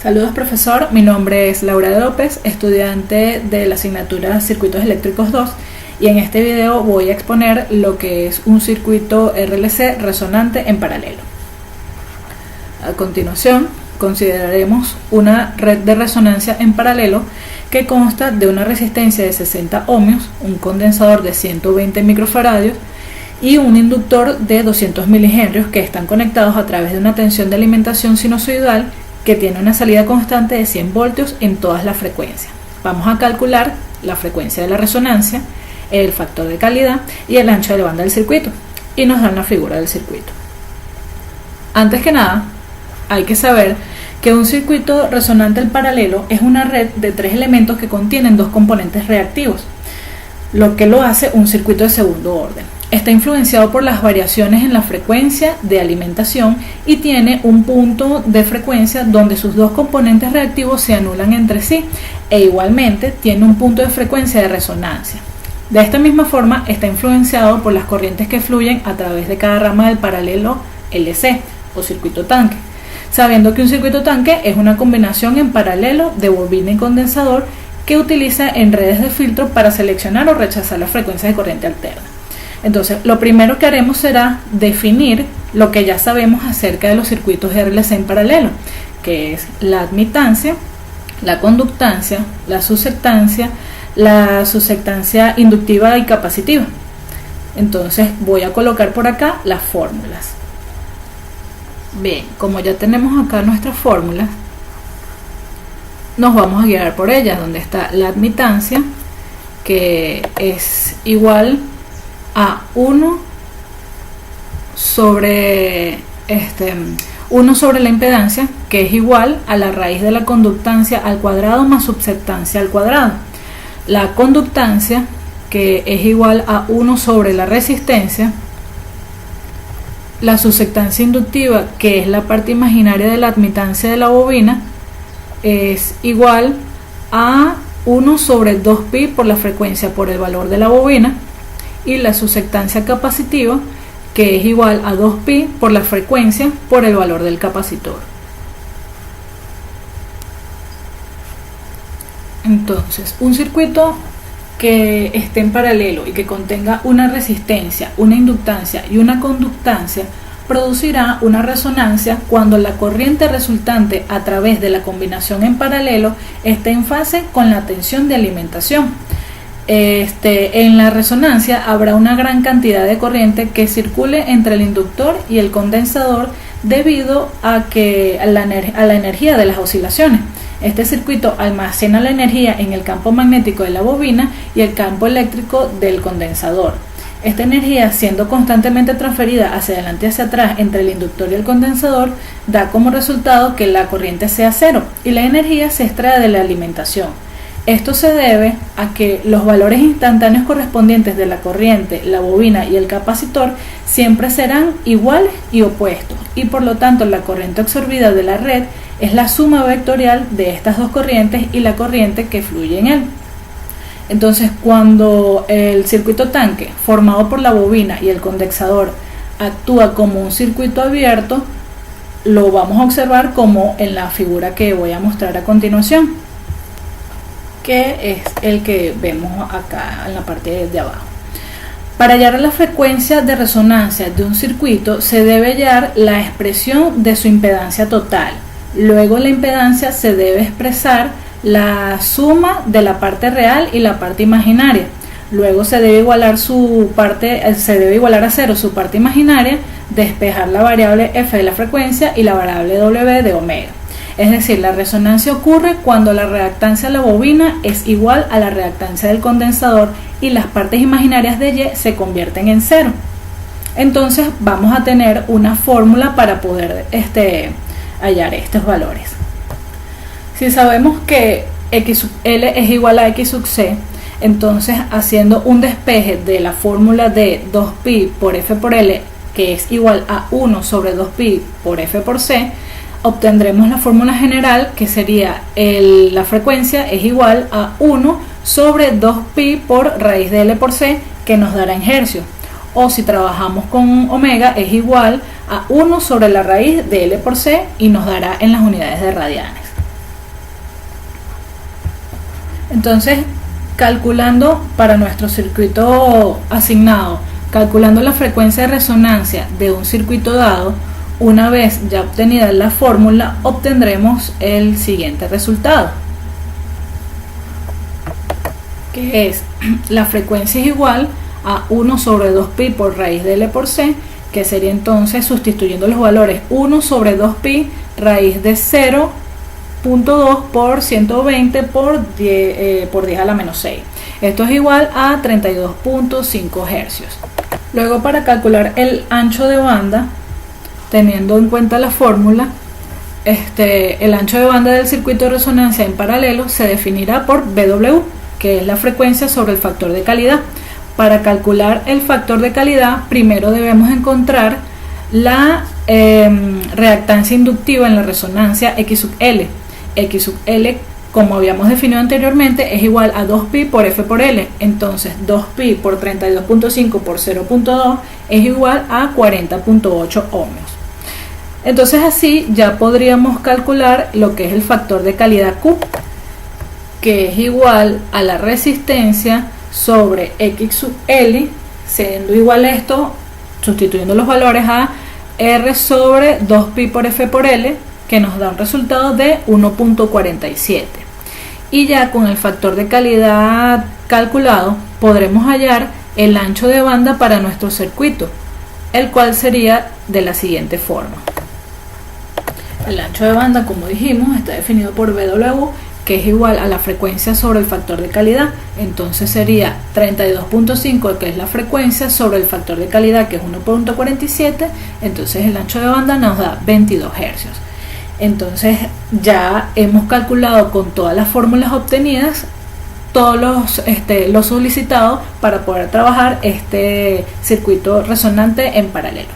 Saludos profesor, mi nombre es Laura López, estudiante de la asignatura Circuitos Eléctricos 2 y en este video voy a exponer lo que es un circuito RLC resonante en paralelo. A continuación consideraremos una red de resonancia en paralelo que consta de una resistencia de 60 ohmios, un condensador de 120 microfaradios y un inductor de 200 milihenrios que están conectados a través de una tensión de alimentación sinusoidal que tiene una salida constante de 100 voltios en todas las frecuencias. Vamos a calcular la frecuencia de la resonancia, el factor de calidad y el ancho de banda del circuito, y nos dan la figura del circuito. Antes que nada, hay que saber que un circuito resonante en paralelo es una red de tres elementos que contienen dos componentes reactivos, lo que lo hace un circuito de segundo orden. Está influenciado por las variaciones en la frecuencia de alimentación y tiene un punto de frecuencia donde sus dos componentes reactivos se anulan entre sí e igualmente tiene un punto de frecuencia de resonancia. De esta misma forma está influenciado por las corrientes que fluyen a través de cada rama del paralelo LC o circuito tanque, sabiendo que un circuito tanque es una combinación en paralelo de bobina y condensador que utiliza en redes de filtro para seleccionar o rechazar las frecuencias de corriente alterna. Entonces, lo primero que haremos será definir lo que ya sabemos acerca de los circuitos RLC en paralelo, que es la admitancia, la conductancia, la susceptancia inductiva y capacitiva. Entonces, voy a colocar por acá las fórmulas. Bien, como ya tenemos acá nuestras fórmulas, nos vamos a guiar por ellas, donde está la admitancia, que es igual a 1 sobre la impedancia, que es igual a la raíz de la conductancia al cuadrado más susceptancia al cuadrado. La conductancia, que es igual a 1 sobre la resistencia. La susceptancia inductiva, que es la parte imaginaria de la admitancia de la bobina, es igual a 1 sobre 2pi por la frecuencia por el valor de la bobina. Y la susceptancia capacitiva, que es igual a 2pi por la frecuencia por el valor del capacitor. Entonces, un circuito que esté en paralelo y que contenga una resistencia, una inductancia y una conductancia producirá una resonancia cuando la corriente resultante a través de la combinación en paralelo esté en fase con la tensión de alimentación. En la resonancia habrá una gran cantidad de corriente que circule entre el inductor y el condensador debido a la energía de las oscilaciones. Este circuito almacena la energía en el campo magnético de la bobina y el campo eléctrico del condensador. Esta energía, siendo constantemente transferida hacia adelante y hacia atrás entre el inductor y el condensador, da como resultado que la corriente sea cero y la energía se extrae de la alimentación. Esto se debe a que los valores instantáneos correspondientes de la corriente, la bobina y el capacitor siempre serán iguales y opuestos, y por lo tanto la corriente absorbida de la red es la suma vectorial de estas dos corrientes y la corriente que fluye en él. Entonces, cuando el circuito tanque formado por la bobina y el condensador actúa como un circuito abierto, lo vamos a observar como en la figura que voy a mostrar a continuación, que es el que vemos acá en la parte de abajo. Para hallar la frecuencia de resonancia de un circuito se debe hallar la expresión de su impedancia total. Luego la impedancia se debe expresar la suma de la parte real y la parte imaginaria. Luego se debe igualar a cero su parte imaginaria, despejar la variable f de la frecuencia y la variable w de omega. Es decir, la resonancia ocurre cuando la reactancia de la bobina es igual a la reactancia del condensador y las partes imaginarias de Y se convierten en cero. Entonces vamos a tener una fórmula para poder hallar estos valores. Si sabemos que x sub L es igual a x sub C, entonces haciendo un despeje de la fórmula de 2pi por f por L, que es igual a 1 sobre 2pi por f por C, obtendremos la fórmula general, que sería la frecuencia es igual a 1 sobre 2pi por raíz de L por C, que nos dará en hercios. O si trabajamos con omega, es igual a 1 sobre la raíz de L por C y nos dará en las unidades de radianes. Entonces, calculando para nuestro circuito asignado, calculando la frecuencia de resonancia de un circuito dado, una vez ya obtenida la fórmula, obtendremos el siguiente resultado, que es la frecuencia es igual a 1 sobre 2pi por raíz de L por C, que sería entonces, sustituyendo los valores, 1 sobre 2pi raíz de 0.2 por 120 por 10 a la menos 6. Esto es igual a 32.5 hercios. Luego, para calcular el ancho de banda, teniendo en cuenta la fórmula, el ancho de banda del circuito de resonancia en paralelo se definirá por BW, que es la frecuencia sobre el factor de calidad. Para calcular el factor de calidad, primero debemos encontrar la reactancia inductiva en la resonancia X sub L. X sub L, como habíamos definido anteriormente, es igual a 2pi por F por L. Entonces 2pi por 32.5 por 0.2 es igual a 40.8 ohmios. Entonces así ya podríamos calcular lo que es el factor de calidad Q, que es igual a la resistencia sobre X sub L, siendo igual a esto, sustituyendo los valores, a R sobre 2pi por F por L, que nos da un resultado de 1.47. Y ya con el factor de calidad calculado podremos hallar el ancho de banda para nuestro circuito, el cual sería de la siguiente forma. El ancho de banda, como dijimos, está definido por BW, que es igual a la frecuencia sobre el factor de calidad. Entonces sería 32.5, que es la frecuencia, sobre el factor de calidad, que es 1.47. Entonces el ancho de banda nos da 22 hercios. Entonces ya hemos calculado con todas las fórmulas obtenidas todos los solicitados para poder trabajar este circuito resonante en paralelo.